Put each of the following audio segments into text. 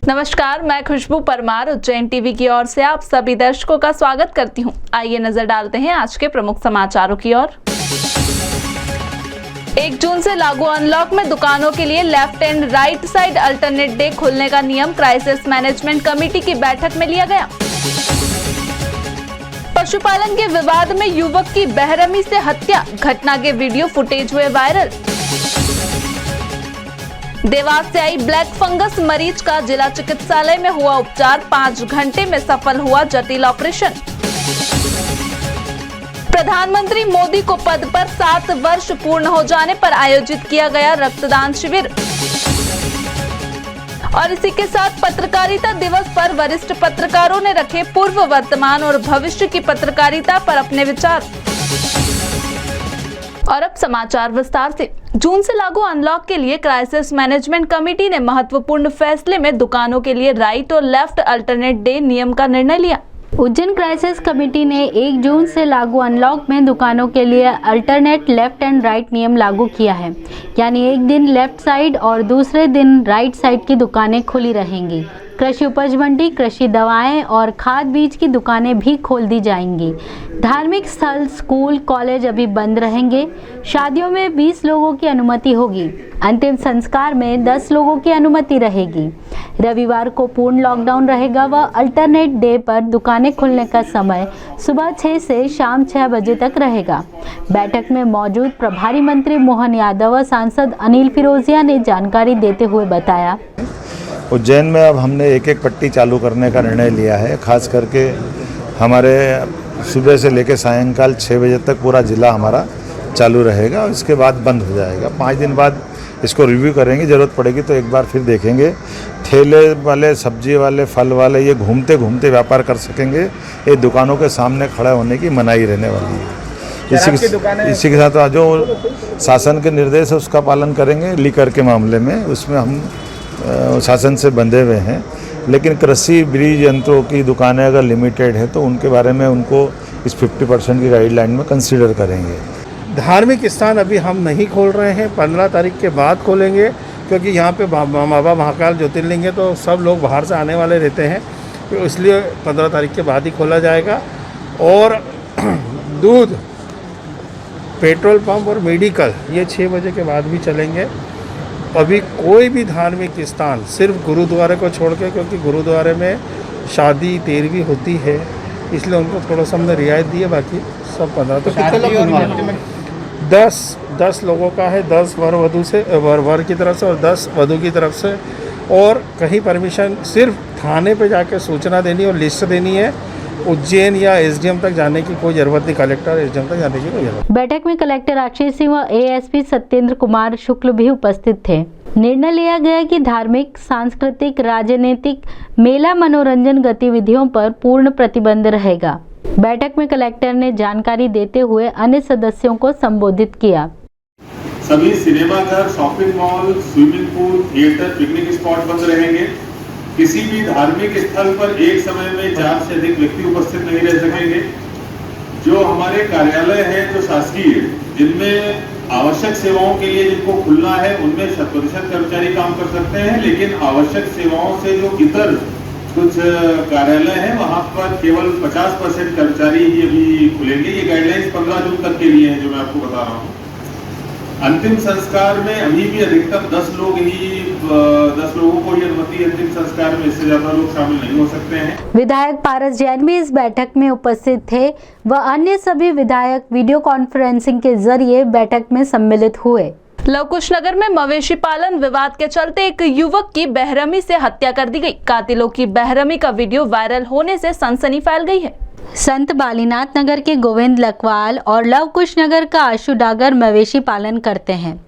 नमस्कार, मैं खुशबू परमार उज्जैन टीवी की ओर से आप सभी दर्शकों का स्वागत करती हूं। आइए नजर डालते हैं आज के प्रमुख समाचारों की ओर। 1 जून से लागू अनलॉक में दुकानों के लिए left and right side alternate day खोलने का नियम क्राइसिस मैनेजमेंट कमेटी की बैठक में लिया गया। पशुपालन के विवाद में युवक की बेरहमी से हत्या, घटना के वीडियो फुटेज हुए वायरल। देवास से आई ब्लैक फंगस मरीज का जिला चिकित्सालय में हुआ उपचार, 5 घंटे में सफल हुआ जटिल ऑपरेशन। प्रधानमंत्री मोदी को पद पर 7 वर्ष पूर्ण हो जाने पर आयोजित किया गया रक्तदान शिविर। और इसी के साथ पत्रकारिता दिवस पर वरिष्ठ पत्रकारों ने रखे पूर्व, वर्तमान और भविष्य की पत्रकारिता पर अपने विचार। और अब समाचार विस्तार से। जून से लागू अनलॉक के लिए क्राइसिस मैनेजमेंट कमेटी ने महत्वपूर्ण फैसले में दुकानों के लिए राइट और लेफ्ट अल्टरनेट डे नियम का निर्णय लिया। उज्जैन क्राइसिस कमेटी ने 1 जून से लागू अनलॉक में दुकानों के लिए अल्टरनेट लेफ्ट एंड राइट नियम लागू किया है, यानी एक दिन लेफ्ट साइड और दूसरे दिन राइट साइड की दुकानें खुली रहेंगी। कृषि उपज मंडी, कृषि दवाएं और खाद बीज की दुकानें भी खोल दी जाएंगी। धार्मिक स्थल, स्कूल, कॉलेज अभी बंद रहेंगे। शादियों में 20 लोगों की अनुमति होगी। अंतिम संस्कार में 10 लोगों की अनुमति रहेगी। रविवार को पूर्ण लॉकडाउन रहेगा व अल्टरनेट डे पर दुकानें खुलने का समय सुबह 6 से शाम 6 बजे तक रहेगा। बैठक में मौजूद प्रभारी मंत्री मोहन यादव व सांसद अनिल फिरोजिया ने जानकारी देते हुए बताया, उज्जैन में अब हमने एक पट्टी चालू करने का निर्णय लिया है। खास करके हमारे सुबह से लेकर सायंकाल 6 बजे तक पूरा ज़िला हमारा चालू रहेगा और इसके बाद बंद हो जाएगा। 5 दिन बाद इसको रिव्यू करेंगे, ज़रूरत पड़ेगी तो एक बार फिर देखेंगे। ठेले वाले, सब्जी वाले, फल वाले ये घूमते घूमते व्यापार कर सकेंगे। ये दुकानों के सामने खड़ा होने की मनाही रहने वाली है। इसी के साथ जो शासन के निर्देश है उसका पालन करेंगे। लीकर के मामले में उसमें हम शासन से बंधे हुए हैं, लेकिन कृषि बीज यंत्रों की दुकानें अगर लिमिटेड है तो उनके बारे में उनको इस 50% की गाइडलाइन में कंसीडर करेंगे। धार्मिक स्थान अभी हम नहीं खोल रहे हैं, 15 तारीख के बाद खोलेंगे, क्योंकि यहाँ पे बाबा महाकाल ज्योतिर्लिंग है तो सब लोग बाहर से आने वाले रहते हैं, तो इसलिए 15 तारीख के बाद ही खोला जाएगा। और दूध, पेट्रोल पंप और मेडिकल ये 6 बजे के बाद भी चलेंगे। अभी कोई भी धार्मिक स्थान, सिर्फ गुरुद्वारे को छोड़ के, क्योंकि गुरुद्वारे में शादी 13वीं होती है इसलिए उनको थोड़ा सा हमने रियायत दी है, बाकी सब 15। तो कितने 10 लोगों का है, 10 वर से वर की तरफ से और 10 वधू की तरफ से। और कहीं परमिशन सिर्फ थाने पे जाके सूचना देनी और लिस्ट देनी है। उज्जैन या एसडीएम तक जाने की कोई जरूरत नहीं, कलेक्टर एसडीएम तक जाने की कोई जरूरत। बैठक में कलेक्टर आशीष सिंह व एएसपी सत्येंद्र कुमार शुक्ल भी उपस्थित थे। निर्णय लिया गया कि धार्मिक, सांस्कृतिक, राजनीतिक, मेला, मनोरंजन गतिविधियों पर पूर्ण प्रतिबंध रहेगा। बैठक में कलेक्टर ने जानकारी देते हुए अन्य सदस्यों को संबोधित किया। सभी सिनेमाघर, shopping mall, swimming pool, theatre, picnic spot बंद रहेंगे। किसी भी धार्मिक स्थल पर एक समय में 4 से अधिक व्यक्ति उपस्थित नहीं रह सकेंगे। जो हमारे कार्यालय हैं जो शासकीय, जिनमें आवश्यक सेवाओं के लिए जिनको खुलना है उनमें 100% कर्मचारी काम कर सकते हैं, लेकिन आवश्यक सेवाओं से जो इतर कुछ कार्यालय हैं वहां पर केवल 50% कर्मचारी ही अभी खुलेंगे। ये गाइडलाइंस 15 जून तक के लिए है जो मैं आपको बता रहा हूँ। अंतिम संस्कार में अभी भी अधिकतम 10 लोगों को ही अनुमति, अंतिम संस्कार में इससे ज्यादा लोग शामिल नहीं हो सकते हैं। विधायक पारस जैन भी इस बैठक में उपस्थित थे व अन्य सभी विधायक वीडियो कॉन्फ्रेंसिंग के जरिए बैठक में सम्मिलित हुए। लवकुश नगर में मवेशी पालन विवाद के चलते एक युवक की बेरहमी से हत्या कर दी गई। कातिलों की बेरहमी का वीडियो वायरल होने से सनसनी फैल गई है। संत बालीनाथ नगर के गोविंद लकवाल और लवकुश नगर का आशु डागर मवेशी पालन करते हैं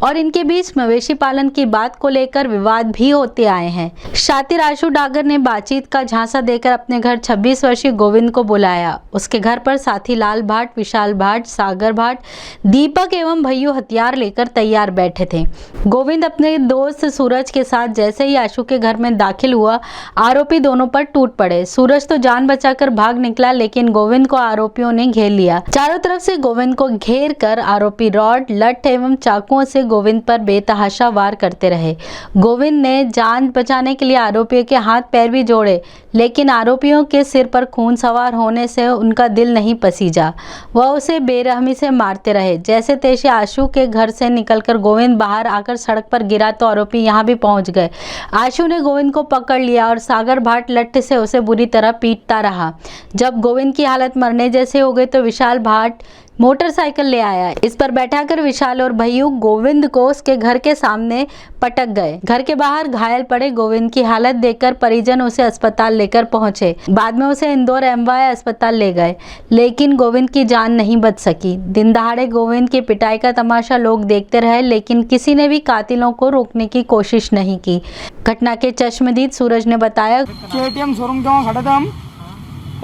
और इनके बीच मवेशी पालन की बात को लेकर विवाद भी होते आए हैं। शातिर आशु डागर ने बातचीत का झांसा देकर अपने घर 26 वर्षीय गोविंद को बुलाया। उसके घर पर साथी लाल भाट, विशाल भाट, सागर भाट, दीपक एवं भैयू हथियार लेकर तैयार बैठे थे। गोविंद अपने दोस्त सूरज के साथ जैसे ही आशु के घर में दाखिल हुआ, आरोपी दोनों पर टूट पड़े। सूरज तो जान बचाकर भाग निकला निकला, लेकिन गोविंद को आरोपियों ने घेर लिया। चारों तरफ से गोविंद को घेर कर आरोपी रॉड, लठ एवं चाकुओं से गोविंद पर बेतहाशा वार करते रहे। गोविंद ने जान बचाने के लिए आरोपियों के हाथ पैर भी जोड़े, लेकिन आरोपियों के सिर पर खून सवार होने से उनका दिल नहीं पसीजा। वह उसे बेरहमी से मारते रहे। जैसे तैसे आशु के घर से निकलकर गोविंद बाहर आकर सड़क पर गिरा तो आरोपी यहां भी पहुंच गए। आशु ने गोविंद को पकड़ लिया और सागर भाट लठ से उसे बुरी तरह पीटता रहा। जब गोविंद की हालत मरने जैसे हो गई तो विशाल भाट मोटरसाइकिल ले आया। इस पर बैठाकर विशाल और भैयू गोविंद को उसके घर के सामने पटक गए। घर के बाहर घायल पड़े गोविंद की हालत देखकर परिजन उसे अस्पताल लेकर पहुंचे। बाद में उसे इंदौर एमवाय अस्पताल ले गए, लेकिन गोविंद की जान नहीं बच सकी। दिन दहाड़े गोविंद की पिटाई का तमाशा लोग देखते रहे, लेकिन किसी ने भी कातिलों को रोकने की कोशिश नहीं की। घटना के चश्मदीद सूरज ने बताया, KTM शोरूम के वहाँ खड़े थे हम,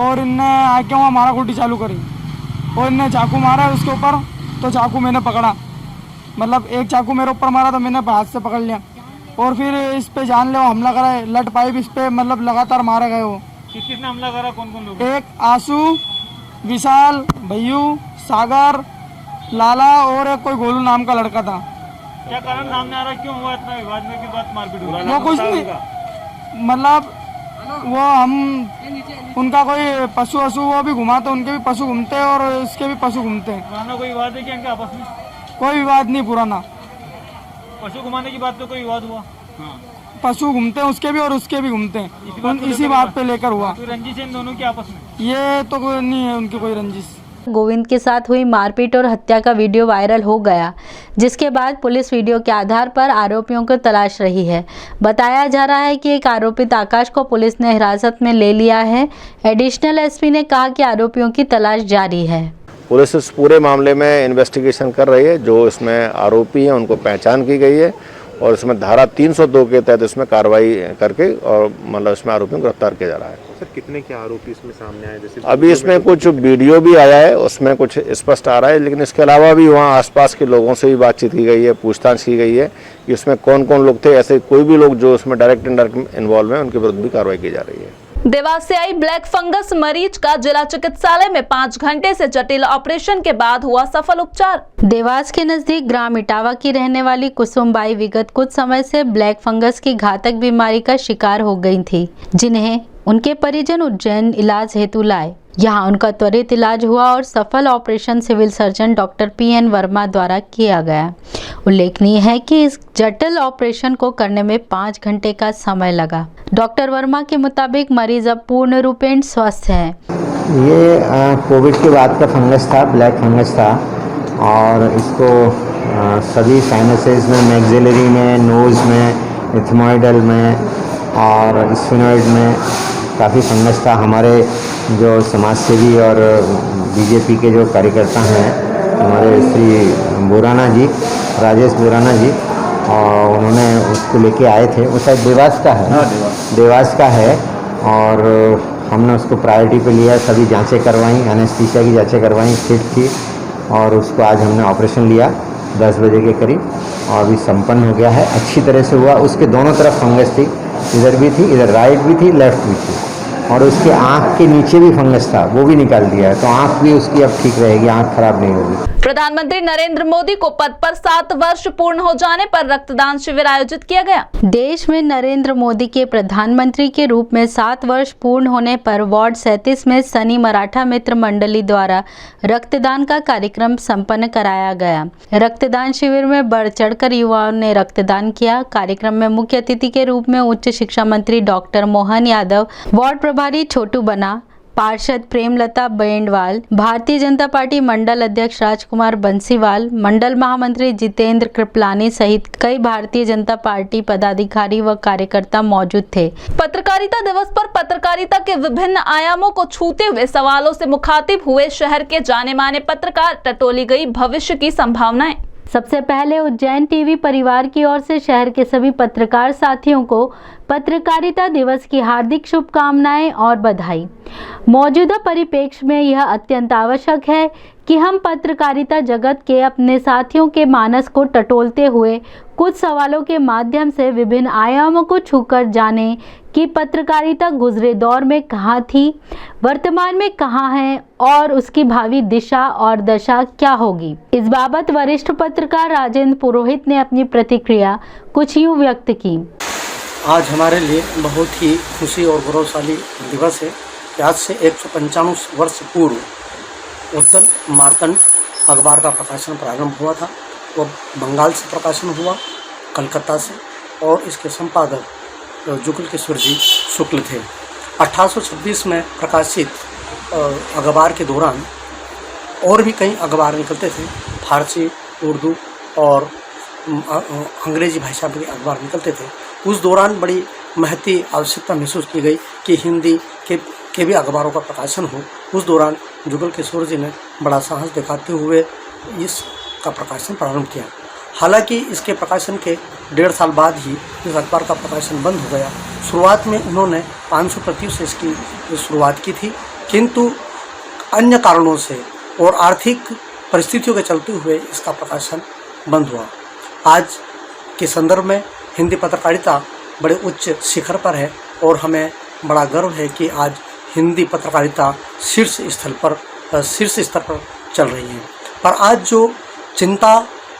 और इनने आके वहाँ मारा कुटी चालू करी और इनने चाकू मारा है उसके ऊपर, तो चाकू मैंने पकड़ा, मतलब एक चाकू मेरे ऊपर मारा तो मैंने हाथ से पकड़ लिया, और फिर इस पे जानलेवा हमला करा है। लट पाइप इस पे मतलब लगातार मारे गए। वो किसने हमला करा, कौन कौन लोग? एक आशु, विशाल, भैयू, सागर, लाला और एक कोई गोलू नाम का लड़का था। क्या कारण सामने आ रहा है, क्यों हुआ इतना विवाद में की बात मारपीट हो रहा है? वो कुछ नहीं, मतलब वो हम उनका कोई पशु वशु वो भी घुमाते, उनके भी पशु घूमते हैं और इसके भी पशु घूमते हैं। पुराना कोई विवाद है क्या इनके आपस में? कोई विवाद नहीं पुराना। पशु घुमाने की बात पे कोई विवाद हुआ? पशु घूमते हैं उसके भी और उसके भी घूमते हैं, इसी बात पे लेकर हुआ। कोई रंजिश है इन दोनों की आपस में? ये तो कोई नहीं है उनकी कोई रंजिश। गोविंद के साथ हुई मारपीट और हत्या का वीडियो वायरल हो गया, जिसके बाद पुलिस वीडियो के आधार पर आरोपियों को तलाश रही है। बताया जा रहा है कि एक आरोपित आकाश को पुलिस ने हिरासत में ले लिया है। एडिशनल एसपी ने कहा कि आरोपियों की तलाश जारी है। पुलिस इस पूरे मामले में इन्वेस्टिगेशन कर रही है। जो इसमें आरोपी हैं उनको पहचान की गई है और इसमें धारा 302 के तहत इसमें कार्रवाई करके और मतलब इसमें आरोपियों को गिरफ्तार किया जा रहा है। सर कितने के आरोपी इसमें सामने आए? जैसे अभी इसमें कुछ वीडियो भी आया है, उसमें कुछ स्पष्ट आ रहा है, लेकिन इसके अलावा भी वहाँ आसपास के लोगों से भी बातचीत की गई है, पूछताछ की गई है कि इसमें कौन कौन लोग थे। ऐसे कोई भी लोग जो इसमें डायरेक्ट इनडायरेक्ट इन्वॉल्व हैं उनके विरुद्ध भी कार्रवाई की जा रही है। देवास से आई ब्लैक फंगस मरीज का जिला चिकित्सालय में 5 घंटे से जटिल ऑपरेशन के बाद हुआ सफल उपचार। देवास के नजदीक ग्राम इटावा की रहने वाली कुसुमबाई विगत कुछ समय से ब्लैक फंगस की घातक बीमारी का शिकार हो गई थी, जिन्हें उनके परिजन उज्जैन इलाज हेतु लाए। यहाँ उनका त्वरित इलाज हुआ और सफल operation civil surgeon doctor PN Verma द्वारा किया गया। उल्लेखनीय है कि इस जटिल ऑपरेशन को करने में 5 घंटे का समय लगा। डॉक्टर वर्मा के मुताबिक मरीज अब पूर्ण रूपेण स्वस्थ है। ये कोविड के बाद का फंगस था, ब्लैक फंगस था, और इसको सभी साइनसेस में, मैक्सिलरी में, नोज़ में, इथमोइडल में और स्फिनोइड में काफ़ी फंगस था। हमारे जो समाजसेवी और बीजेपी के जो कार्यकर्ता हैं, हमारे श्री बोराना जी, राजेश बोराना जी, और उन्होंने उसको लेके आए थे। वो शायद देवास का है, देवास का है, और हमने उसको प्रायोरिटी पे लिया। सभी जांचें करवाई, एनेस्थीसिया की जांचें करवाई, फिट थी, और उसको आज हमने ऑपरेशन लिया 10 बजे के करीब, और अभी संपन्न हो गया है, अच्छी तरह से हुआ। उसके दोनों तरफ फंगस थी, इधर भी थी, इधर राइट भी थी, लेफ्ट भी थी, और उसके आँख के नीचे भी फंगस था, वो भी निकाल दिया है, तो आँख भी उसकी अब ठीक रहेगी, आँख खराब नहीं होगी। प्रधानमंत्री नरेंद्र मोदी को पद पर 7 वर्ष पूर्ण हो जाने पर रक्तदान शिविर आयोजित किया गया। देश में नरेंद्र मोदी के प्रधानमंत्री के रूप में 7 वर्ष पूर्ण होने पर वार्ड 37 में सनी मराठा मित्र मंडली द्वारा रक्तदान का कार्यक्रम संपन्न कराया गया। रक्तदान शिविर में बढ़ चढ़कर युवाओं ने रक्तदान किया। कार्यक्रम में मुख्य अतिथि के रूप में उच्च शिक्षा मंत्री डॉक्टर मोहन यादव, वार्ड प्रभारी छोटू बना, पार्षद प्रेमलता बेंडवाल, भारतीय जनता पार्टी मंडल अध्यक्ष राजकुमार बंसीवाल, मंडल महामंत्री जितेंद्र कृपलानी सहित कई भारतीय जनता पार्टी पदाधिकारी व कार्यकर्ता मौजूद थे। पत्रकारिता दिवस पर पत्रकारिता के विभिन्न आयामों को छूते हुए सवालों से मुखातिब हुए शहर के जाने माने पत्रकार, टटोली गई भविष्य की संभावनाएं। सबसे पहले उज्जैन टीवी परिवार की ओर से शहर के सभी पत्रकार साथियों को पत्रकारिता दिवस की हार्दिक शुभकामनाएं और बधाई। मौजूदा परिप्रेक्ष्य में यह अत्यंत आवश्यक है कि हम पत्रकारिता जगत के अपने साथियों के मानस को टटोलते हुए कुछ सवालों के माध्यम से विभिन्न आयामों को छूकर जानें कि पत्रकारिता गुजरे दौर में कहाँ थी, वर्तमान में कहाँ है और उसकी भावी दिशा और दशा क्या होगी। इस बाबत वरिष्ठ पत्रकार राजेंद्र पुरोहित ने अपनी प्रतिक्रिया कुछ यूँ व्यक्त की। आज हमारे लिए बहुत ही खुशी और गौरवशाली दिवस है कि आज से 195 वर्ष पूर्व उद्दंड मार्तंड अखबार का प्रकाशन प्रारंभ हुआ था। वो बंगाल से प्रकाशन हुआ, कलकत्ता से, और इसके संपादक जुगल किशोर जी शुक्ल थे। 1826 में प्रकाशित अखबार के दौरान और भी कई अखबार निकलते थे, फारसी, उर्दू और अंग्रेजी भाषा में अखबार निकलते थे। उस दौरान बड़ी महती आवश्यकता महसूस की गई कि हिंदी के भी अखबारों का प्रकाशन हो। उस दौरान जुगल किशोर जी ने बड़ा साहस दिखाते हुए इसका प्रकाशन प्रारंभ किया। हालांकि इसके प्रकाशन के 1.5 साल बाद ही इस अखबार का प्रकाशन बंद हो गया। शुरुआत में उन्होंने 500 प्रतियों से इसकी शुरुआत की थी, किंतु अन्य कारणों से और आर्थिक परिस्थितियों के चलते हुए इसका प्रकाशन बंद हुआ। आज के संदर्भ में हिंदी पत्रकारिता बड़े उच्च शिखर पर है और हमें बड़ा गर्व है कि आज हिंदी पत्रकारिता शीर्ष स्तर पर चल रही है। पर आज जो चिंता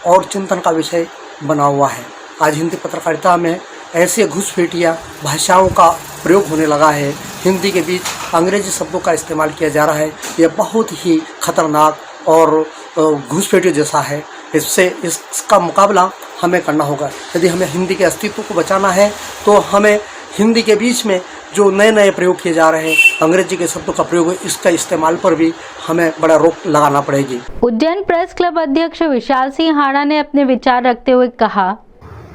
और चिंतन का विषय बना हुआ है, आज हिंदी पत्रकारिता में ऐसे घुसपैठिया भाषाओं का प्रयोग होने लगा है, हिंदी के बीच अंग्रेजी शब्दों का इस्तेमाल किया जा रहा है। यह बहुत ही खतरनाक और घुसपैठियों जैसा है। इसका मुकाबला हमें करना होगा। यदि हमें हिंदी के अस्तित्व को बचाना है तो हमें हिंदी के बीच में जो नए नए प्रयोग किए जा रहे हैं, अंग्रेजी के शब्दों का प्रयोग, इसका इस्तेमाल पर भी हमें बड़ा रोक लगाना पड़ेगी। उज्जैन प्रेस क्लब अध्यक्ष विशाल सिंह हाड़ा ने अपने विचार रखते हुए कहा,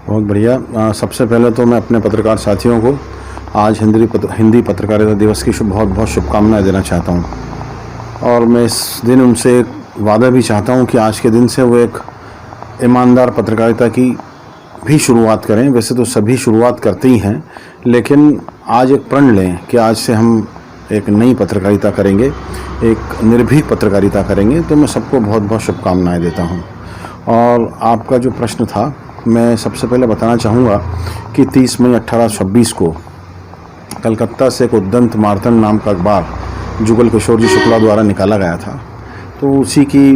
बहुत बढ़िया। सबसे पहले तो मैं अपने पत्रकार साथियों को आज हिंदी पत्रकारिता दिवस की बहुत शुभकामनाएं देना चाहता हूं। और मैं इस दिन उनसे एक वादा भी चाहता हूं कि आज के दिन से वो एक ईमानदार पत्रकारिता की भी शुरुआत करें। वैसे तो सभी शुरुआत करते ही हैं, लेकिन आज एक प्रण लें कि आज से हम एक नई पत्रकारिता करेंगे, एक निर्भीक पत्रकारिता करेंगे। तो मैं सबको बहुत शुभकामनाएं देता हूं। और आपका जो प्रश्न था, मैं सबसे पहले बताना चाहूँगा कि 30 मई 1826 को कलकत्ता से एक उद्दंड मार्तंड नाम का अखबार जुगल किशोर जी शुक्ला द्वारा निकाला गया था। तो उसी की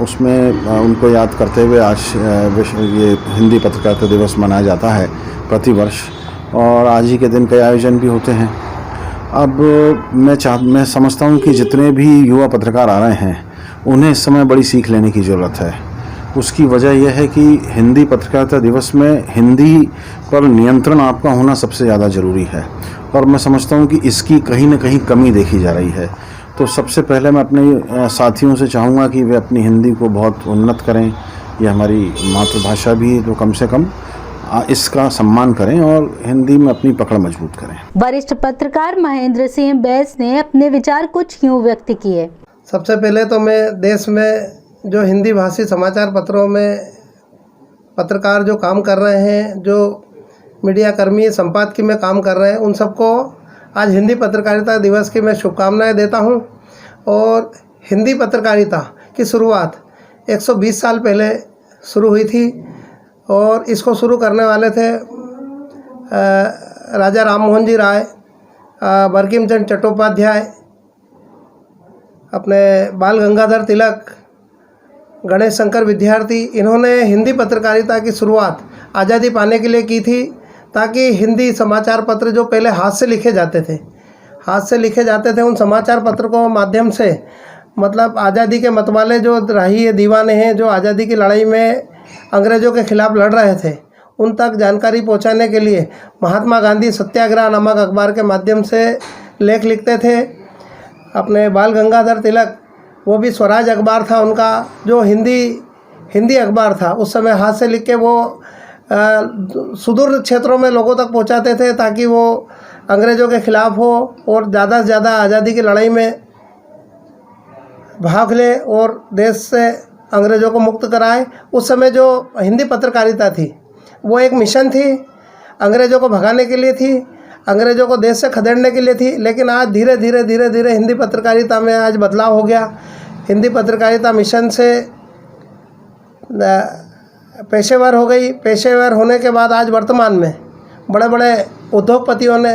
उसमें उनको याद करते हुए आज ये हिंदी पत्रकारिता दिवस मनाया जाता है प्रतिवर्ष, और आज ही के दिन कई आयोजन भी होते हैं। अब मैं समझता हूँ कि जितने भी युवा पत्रकार आ रहे हैं उन्हें इस समय बड़ी सीख लेने की ज़रूरत है। उसकी वजह यह है कि हिंदी पत्रकारिता दिवस में हिंदी पर नियंत्रण आपका होना सबसे ज़्यादा ज़रूरी है, और मैं समझता हूँ कि इसकी कहीं ना कहीं कमी देखी जा रही है। तो सबसे पहले मैं अपने साथियों से चाहूँगा कि वे अपनी हिंदी को बहुत उन्नत करें। ये हमारी मातृभाषा भी है, तो कम से कम इसका सम्मान करें और हिंदी में अपनी पकड़ मजबूत करें। वरिष्ठ पत्रकार महेंद्र सिंह बैस ने अपने विचार कुछ यूँ व्यक्त किए। सबसे पहले तो मैं देश में जो हिंदी भाषी समाचार पत्रों में पत्रकार जो काम कर रहे हैं, जो मीडिया कर्मी संपादकीय में काम कर रहे हैं, उन सबको आज हिंदी पत्रकारिता दिवस की मैं शुभकामनाएं देता हूं। और हिंदी पत्रकारिता की शुरुआत 120 साल पहले शुरू हुई थी, और इसको शुरू करने वाले थे राजा राम मोहन जी राय, बंकिम चंद्र चट्टोपाध्याय, अपने बाल गंगाधर तिलक, गणेश शंकर विद्यार्थी। इन्होंने हिंदी पत्रकारिता की शुरुआत आज़ादी पाने के लिए की थी, ताकि हिंदी समाचार पत्र जो पहले हाथ से लिखे जाते थे उन समाचार पत्र को माध्यम से, मतलब आज़ादी के मतवाले जो राही दीवाने हैं, जो आज़ादी की लड़ाई में अंग्रेज़ों के ख़िलाफ़ लड़ रहे थे, उन तक जानकारी पहुंचाने के लिए महात्मा गांधी सत्याग्रह नामक अखबार के माध्यम से लेख लिखते थे। अपने बाल गंगाधर तिलक, वो भी स्वराज अखबार था उनका, जो हिंदी अखबार था। उस समय हाथ से लिख के वो सुदूर क्षेत्रों में लोगों तक पहुंचाते थे, ताकि वो अंग्रेज़ों के ख़िलाफ़ हो और ज़्यादा से ज़्यादा आज़ादी की लड़ाई में भाग ले और देश से अंग्रेज़ों को मुक्त कराए। उस समय जो हिंदी पत्रकारिता थी वो एक मिशन थी। अंग्रेज़ों को भगाने के लिए थी, अंग्रेज़ों को देश से खदेड़ने के लिए थी। लेकिन आज धीरे धीरे हिंदी पत्रकारिता में आज बदलाव हो गया। हिंदी पत्रकारिता मिशन से पेशेवर हो गई। पेशेवर होने के बाद आज वर्तमान में बड़े बड़े उद्योगपतियों ने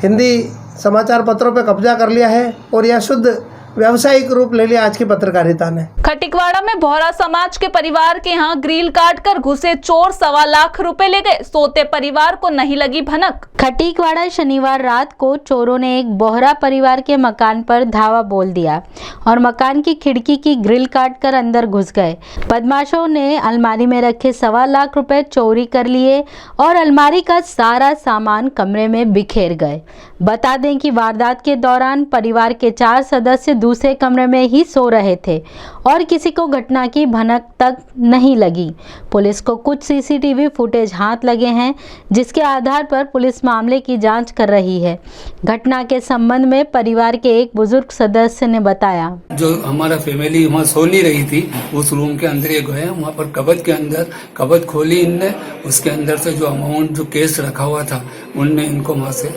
हिंदी समाचार पत्रों पर कब्जा कर लिया है और यह शुद्ध व्यावसायिक रूप ले लिया आज की पत्रकारिता ने। खटिकवाड़ा में बोहरा समाज के परिवार के यहाँ ग्रिल काट कर घुसे चोर 1.25 लाख रुपए ले गए। सोते परिवार को नहीं लगी भनक। खटिकवाड़ा शनिवार रात को चोरों ने एक बोहरा परिवार के मकान पर धावा बोल दिया और मकान की खिड़की की ग्रिल काट कर अंदर घुस गए। बदमाशों ने अलमारी में रखे 1.25 लाख रुपए चोरी कर लिए और अलमारी का सारा सामान कमरे में बिखेर गए। बता दें कि वारदात के दौरान परिवार के 4 सदस्य दूसरे कमरे में ही सो रहे थे और किसी को घटना की भनक तक नहीं लगी। पुलिस को कुछ सीसीटीवी फुटेज हाथ लगे हैं, जिसके आधार पर पुलिस मामले की जांच कर रही है। घटना के संबंध में परिवार के एक बुजुर्ग सदस्य ने बताया, जो हमारा फैमिली वहाँ सो नहीं रही थी, उस रूम के अंदर ये गए, वहाँ पर कबट के अंदर कबट खोली इनने, उसके अंदर से जो अमाउंट जो केस रखा हुआ था उनने इनको वहाँ से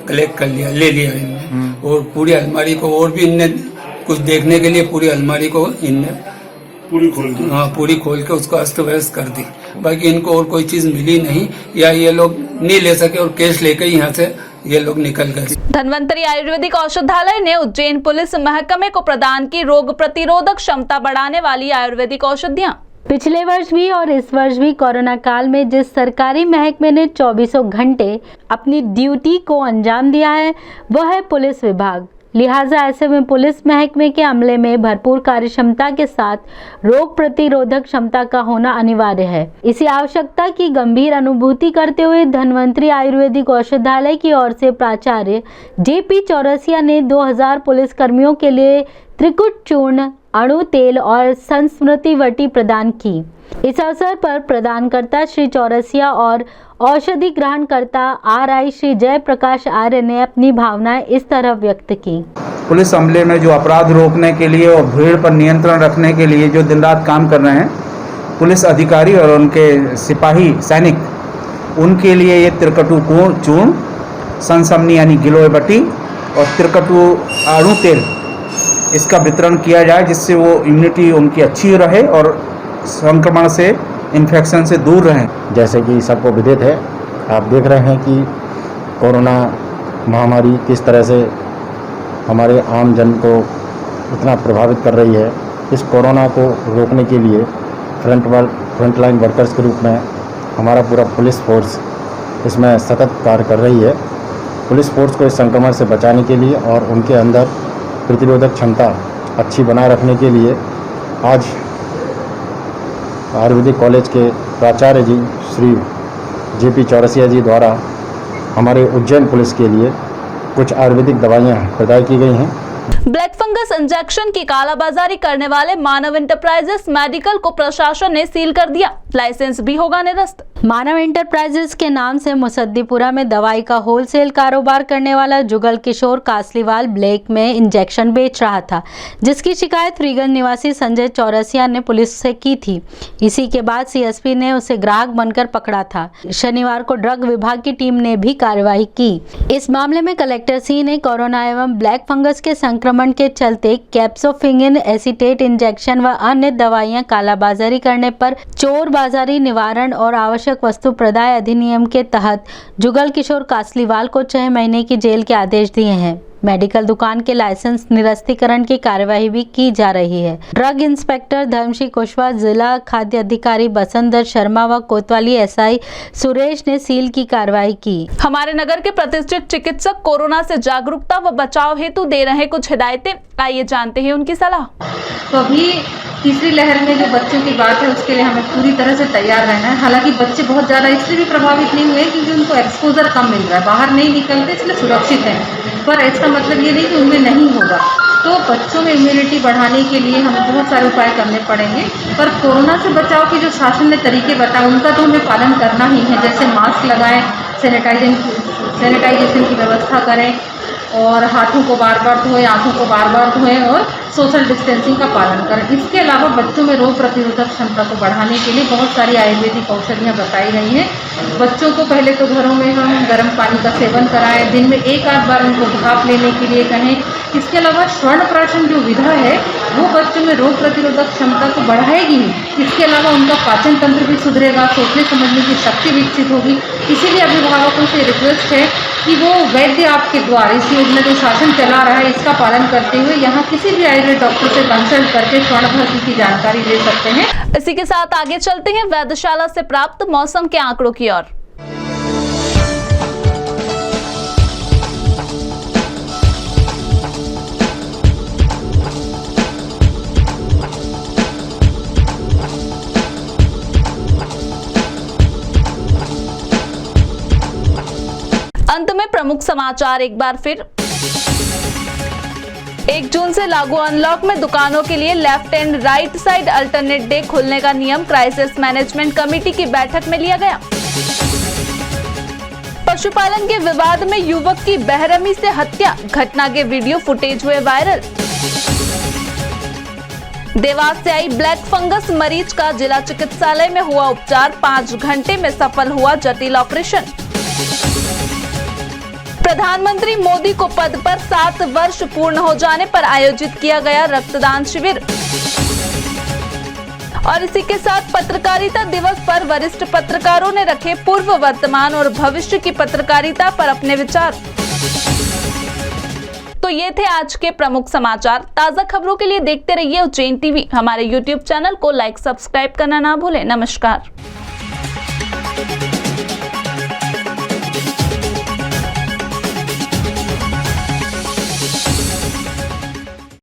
कलेक्ट कर लिया, ले लिया इनने। और पूरी अलमारी को और भी इनने कुछ देखने के लिए पूरी अलमारी को इनने पूरी खोल के उसको अस्त व्यस्त कर दी। बाकी इनको और कोई चीज मिली नहीं, या ये लोग नहीं ले सके और कैश लेकर यहाँ से ये लोग निकल गए। धन्वंतरी आयुर्वेदिक औषधालय ने उज्जैन पुलिस महकमे को प्रदान की रोग प्रतिरोधक क्षमता बढ़ाने वाली आयुर्वेदिक औषधियाँ। पिछले वर्ष भी और इस वर्ष भी कोरोना काल में जिस सरकारी महकमे ने 24 घंटे अपनी ड्यूटी को अंजाम दिया है, वह है पुलिस विभाग। लिहाजा ऐसे में पुलिस महकमे के अमले में भरपूर कार्यक्षमता के साथ रोग प्रतिरोधक क्षमता का होना अनिवार्य है। इसी आवश्यकता की गंभीर अनुभूति करते हुए धन्वंतरी आयुर्वेदिक औषधालय की ओर से प्राचार्य JP चौरसिया ने 2000 पुलिस कर्मियों के लिए त्रिकुट चूर्ण, अणु तेल और संस्मृति वटी प्रदान की। इस अवसर पर प्रदानकर्ता श्री चौरसिया और औषधि ग्रहणकर्ता RI श्री जय प्रकाश आर्य ने अपनी भावनाएं इस तरह व्यक्त की। पुलिस अमले में जो अपराध रोकने के लिए और भीड़ पर नियंत्रण रखने के लिए जो दिन रात काम कर रहे हैं पुलिस अधिकारी और उनके सिपाही सैनिक, उनके लिए ये त्रिकटु चूर्ण, संसमनी यानी गिलोय बटी और त्रिकटु अणु तेल, इसका वितरण किया जाए, जिससे वो इम्यूनिटी उनकी अच्छी रहे और संक्रमण से, इन्फेक्शन से दूर रहें। जैसे कि सबको विदित है, आप देख रहे हैं कि कोरोना महामारी किस तरह से हमारे आम जन को इतना प्रभावित कर रही है। इस कोरोना को रोकने के लिए फ्रंटलाइन वर्कर्स के रूप में हमारा पूरा पुलिस फोर्स इसमें सतत कार्य कर रही है। पुलिस फोर्स को इस संक्रमण से बचाने के लिए और उनके अंदर प्रतिरोधक क्षमता अच्छी बनाए रखने के लिए आज आयुर्वेदिक कॉलेज के प्राचार्य जी श्री JP चौरसिया जी द्वारा हमारे उज्जैन पुलिस के लिए कुछ आयुर्वेदिक दवाइयाँ प्रदान की गई हैं। ब्लैक फंगस इंजेक्शन की कालाबाजारी करने वाले मानव इंटरप्राइजेस मेडिकल को प्रशासन ने सील कर दिया। लाइसेंस भी होगा निरस्त। मानव इंटरप्राइजेस के नाम से मुसद्दीपुरा में दवाई का होलसेल कारोबार करने वाला जुगल किशोर कासलीवाल ब्लैक में इंजेक्शन बेच रहा था, जिसकी शिकायत फ्रीगंज निवासी संजय चौरसिया ने पुलिस से की थी। इसी के बाद CSP ने उसे ग्राहक बनकर पकड़ा था। शनिवार को ड्रग विभाग की टीम ने भी कार्रवाई की। इस मामले में कलेक्टर C ने कोरोना एवं ब्लैक फंगस के संक्रमण के चलते कैप्सोफिंगिन एसीटेट इंजेक्शन व अन्य दवाइयां कालाबाजारी करने पर चोर बाजारी निवारण और आवश्यक वस्तु प्रदाय अधिनियम के तहत जुगल किशोर कासलीवाल को 6 महीने की जेल के आदेश दिए हैं। मेडिकल दुकान के लाइसेंस निरस्तीकरण की कार्यवाही भी की जा रही है। ड्रग इंस्पेक्टर धर्मश्री कुशवाहा, जिला खाद्य अधिकारी बसंत शर्मा व कोतवाली SI सुरेश ने सील की कार्रवाई की। हमारे नगर के प्रतिष्ठित चिकित्सक कोरोना से जागरूकता व बचाव हेतु दे रहे कुछ हिदायतें। आइए जानते हैं उनकी सलाह। तो अभी तीसरी लहर में जो बच्चों की बात है, उसके लिए हमें पूरी तरह से तैयार रहना है। हालांकि बच्चे बहुत ज़्यादा इसलिए भी प्रभावित नहीं हुए क्योंकि उनको एक्सपोजर कम मिल रहा है, बाहर नहीं निकलते, इसलिए सुरक्षित हैं। पर इसका मतलब ये नहीं कि उनमें नहीं होगा। तो बच्चों में इम्यूनिटी बढ़ाने के लिए हमें बहुत सारे उपाय करने पड़ेंगे। पर कोरोना से बचाव के जो शासन ने तरीके बताए उनका तो हमें पालन करना ही है। जैसे मास्क लगाएं, सैनिटाइजेशन की व्यवस्था करें और हाथों को बार बार धोएं, आँखों को बार बार धोएं और सोशल डिस्टेंसिंग का पालन करें। इसके अलावा बच्चों में रोग प्रतिरोधक क्षमता को बढ़ाने के लिए बहुत सारी आयुर्वेदिक औषधियाँ बताई गई हैं। बच्चों को पहले तो घरों में हम गर्म पानी का सेवन कराएं, दिन में 1-8 बार उनको भाप लेने के लिए कहें। इसके अलावा स्वर्ण प्राशन जो विधा है वो बच्चों में रोग प्रतिरोधक क्षमता को बढ़ाएगी ही। इसके अलावा उनका पाचन तंत्र भी सुधरेगा, सोचने समझने की शक्ति विकसित होगी। इसीलिए अभिभावकों से रिक्वेस्ट है कि वो वैद्य आपके द्वारा इस योजना जो शासन चला रहा है इसका पालन करते हुए यहाँ किसी भी आयुर्वेद डॉक्टर से कंसल्ट करके स्वर्ण भर्ती की जानकारी ले सकते हैं। इसी के साथ आगे चलते हैं वेधशाला से प्राप्त मौसम के आंकड़ों की ओर। अंत में प्रमुख समाचार एक बार फिर। 1 जून से लागू अनलॉक में दुकानों के लिए left and right side alternate day खोलने का नियम क्राइसिस मैनेजमेंट कमेटी की बैठक में लिया गया। पशुपालन के विवाद में युवक की बेरहमी से हत्या, घटना के वीडियो फुटेज हुए वायरल। देवास से आई ब्लैक फंगस मरीज का जिला चिकित्सालय में हुआ उपचार, 5 घंटे में सफल हुआ जटिल ऑपरेशन। प्रधानमंत्री मोदी को पद पर 7 वर्ष पूर्ण हो जाने पर आयोजित किया गया रक्तदान शिविर। और इसी के साथ पत्रकारिता दिवस पर वरिष्ठ पत्रकारों ने रखे पूर्व, वर्तमान और भविष्य की पत्रकारिता पर अपने विचार। तो ये थे आज के प्रमुख समाचार। ताजा खबरों के लिए देखते रहिए उज्जैन टीवी। हमारे YouTube चैनल को लाइक, सब्सक्राइब करना ना भूलें। नमस्कार।